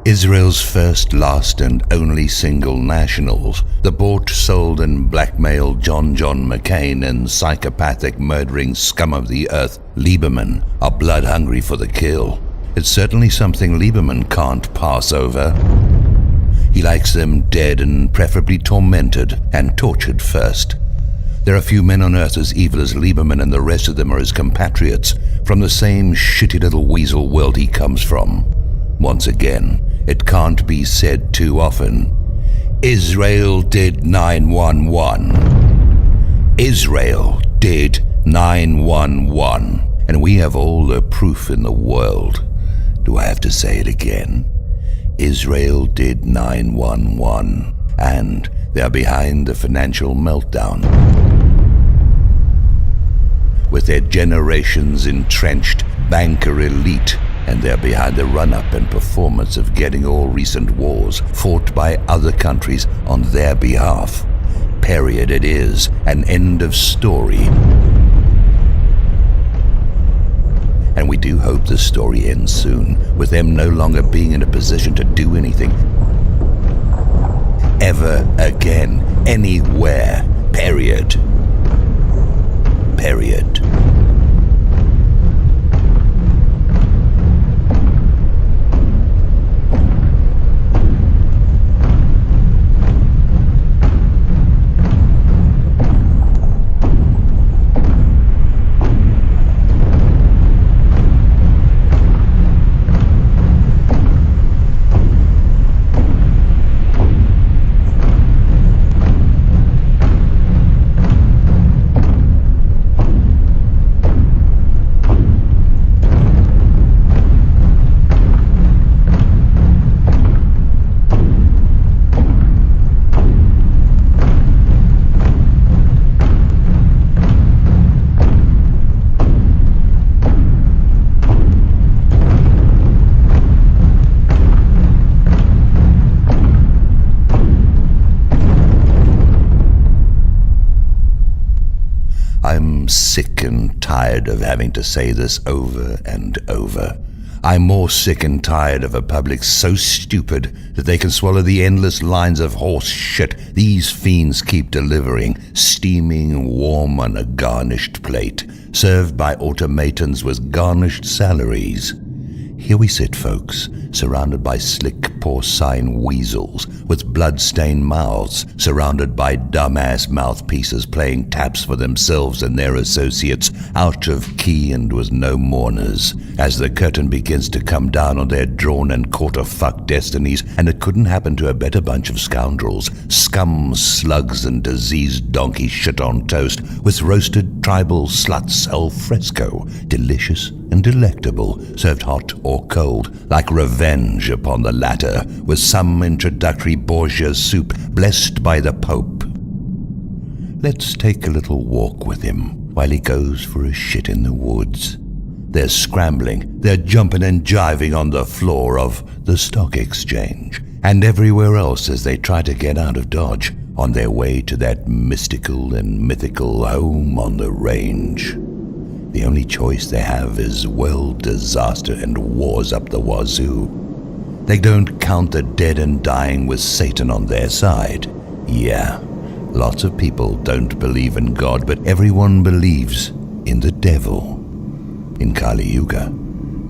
Israel's first, last and only single nationals, the bought, sold and blackmailed John McCain and psychopathic murdering scum of the earth, Lieberman, are blood-hungry for the kill. It's certainly something Lieberman can't pass over. He likes them dead and preferably tormented and tortured first. There are few men on earth as evil as Lieberman, and the rest of them are his compatriots from the same shitty little weasel world he comes from. Once again, it can't be said too often. Israel did 911. Israel did 911. And we have all the proof in the world. Do I have to say it again? Israel did 911. And they're behind the financial meltdown. With their generations entrenched banker elite, and they're behind the run-up and performance of getting all recent wars fought by other countries on their behalf. Period. It is an end of story. And we do hope the story ends soon, with them no longer being in a position to do anything ever again, anywhere. Period. Period. I'm sick and tired of having to say this over and over. I'm more sick and tired of a public so stupid that they can swallow the endless lines of horse shit these fiends keep delivering, steaming warm on a garnished plate, served by automatons with garnished salaries. Here we sit, folks, surrounded by slick porcine weasels with blood-stained mouths, surrounded by dumbass mouthpieces playing taps for themselves and their associates, out of key and with no mourners, as the curtain begins to come down on their drawn and quarter-fuck destinies, and it couldn't happen to a better bunch of scoundrels, scum, slugs, and diseased donkey shit on toast, with roasted tribal sluts al fresco, delicious and delectable, served hot or cold, like revenge upon the latter, with some introductory Borgia soup blessed by the Pope. Let's take a little walk with him while he goes for a shit in the woods. They're scrambling, they're jumping and jiving on the floor of the stock exchange, and everywhere else as they try to get out of Dodge, on their way to that mystical and mythical home on the range. The only choice they have is world disaster and wars up the wazoo. They don't count the dead and dying with Satan on their side. Yeah, lots of people don't believe in God, but everyone believes in the devil. In Kali Yuga,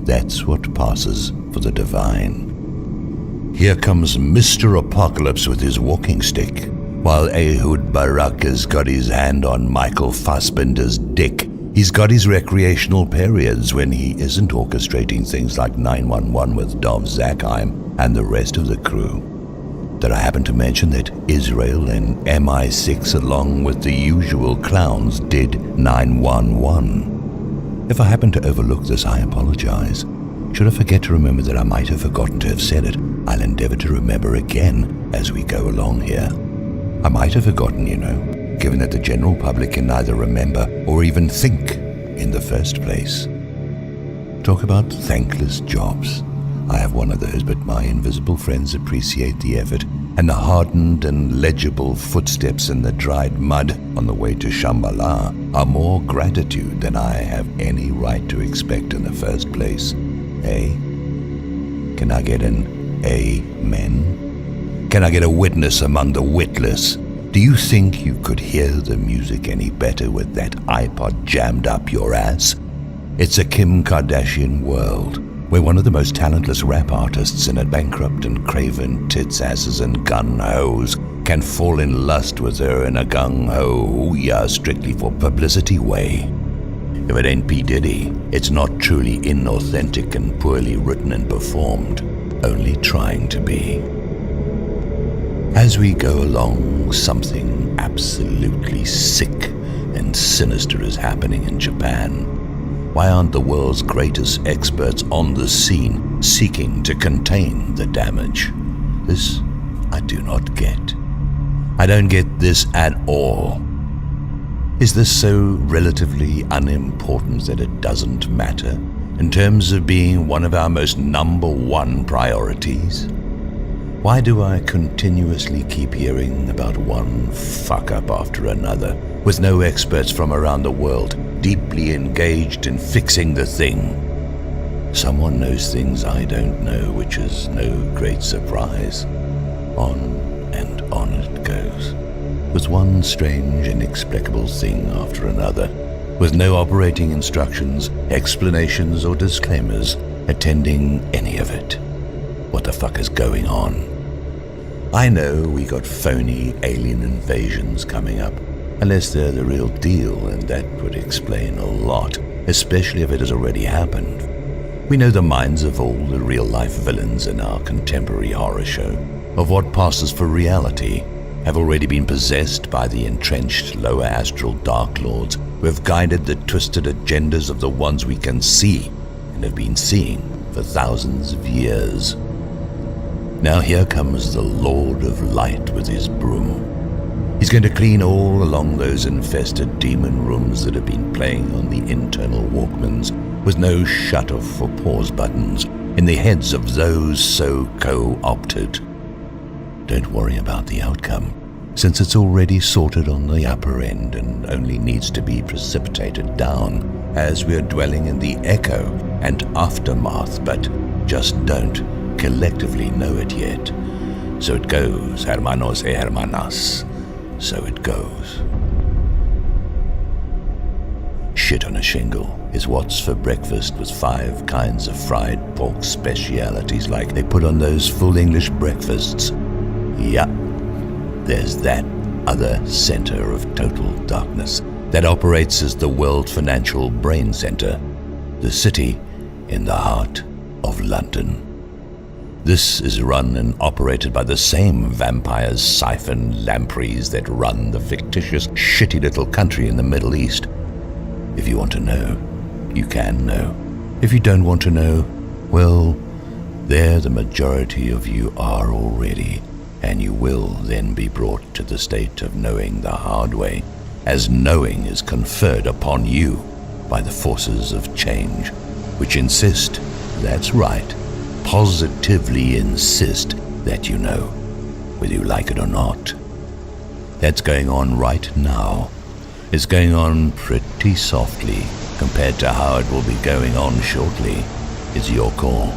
that's what passes for the divine. Here comes Mr. Apocalypse with his walking stick, while Ehud Barak has got his hand on Michael Fassbender's dick. He's got his recreational periods when he isn't orchestrating things like 911 with Dov Zakheim and the rest of the crew. Did I happen to mention that Israel and MI6, along with the usual clowns, did 911? If I happen to overlook this, I apologize. Should I forget to remember that I might have forgotten to have said it, I'll endeavor to remember again as we go along here. I might have forgotten, given that the general public can neither remember or even think in the first place. Talk about thankless jobs. I have one of those, but my invisible friends appreciate the effort, and the hardened and legible footsteps in the dried mud on the way to Shambhala are more gratitude than I have any right to expect in the first place. Can I get an Amen? Can I get a witness among the witless? Do you think you could hear the music any better with that iPod jammed up your ass? It's a Kim Kardashian world, where one of the most talentless rap artists in a bankrupt and craven tits, asses and gun-hoes can fall in lust with her in a gung-ho, yeah, strictly for publicity way. If it ain't P. Diddy, it's not truly inauthentic and poorly written and performed, only trying to be. As we go along, something absolutely sick and sinister is happening in Japan. Why aren't the world's greatest experts on the scene seeking to contain the damage? This I do not get. I don't get this at all. Is this so relatively unimportant that it doesn't matter in terms of being one of our most number one priorities? Why do I continuously keep hearing about one fuck-up after another, with no experts from around the world deeply engaged in fixing the thing? Someone knows things I don't know, which is no great surprise. On and on it goes, with one strange, inexplicable thing after another, with no operating instructions, explanations, or disclaimers attending any of it. What the fuck is going on? I know we got phony alien invasions coming up, unless they're the real deal, and that would explain a lot, especially if it has already happened. We know the minds of all the real-life villains in our contemporary horror show, of what passes for reality, have already been possessed by the entrenched lower astral Dark Lords who have guided the twisted agendas of the ones we can see and have been seeing for thousands of years. Now here comes the Lord of Light with his broom. He's going to clean all along those infested demon rooms that have been playing on the internal Walkmans with no shut-off or pause buttons in the heads of those so co-opted. Don't worry about the outcome, since it's already sorted on the upper end and only needs to be precipitated down as we are dwelling in the echo and aftermath, but just don't collectively know it yet. So it goes, hermanos y hermanas. So it goes. Shit on a shingle is what's for breakfast with 5 kinds of fried pork specialities like they put on those full English breakfasts. Yeah, there's that other center of total darkness that operates as the world financial brain center, the city in the heart of London. This is run and operated by the same vampires, siphon lampreys that run the fictitious, shitty little country in the Middle East. If you want to know, you can know. If you don't want to know, well, there the majority of you are already, and you will then be brought to the state of knowing the hard way, as knowing is conferred upon you by the forces of change, which insist, that's right, positively insist that you know, whether you like it or not. That's going on right now. It's going on pretty softly compared to how it will be going on shortly. It's your call.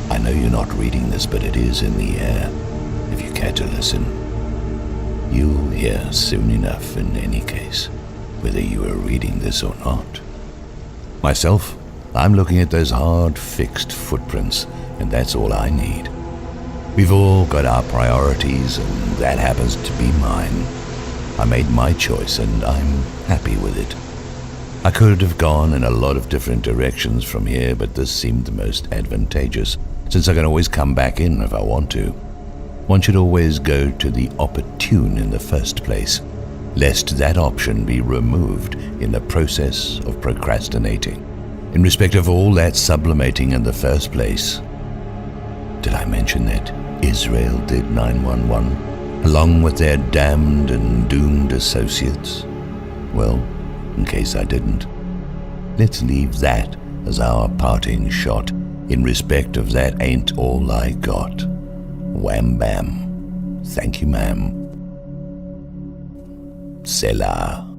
I know you're not reading this, but it is in the air. If you care to listen, you'll hear soon enough in any case, whether you are reading this or not. Myself, I'm looking at those hard, fixed footprints, and that's all I need. We've all got our priorities, and that happens to be mine. I made my choice, and I'm happy with it. I could have gone in a lot of different directions from here, but this seemed the most advantageous, since I can always come back in if I want to. One should always go to the opportune in the first place, lest that option be removed in the process of procrastinating, in respect of all that sublimating in the first place. Did I mention that Israel did 911, along with their damned and doomed associates? Well, in case I didn't, let's leave that as our parting shot in respect of that ain't all I got. Wham bam. Thank you, ma'am. Selah.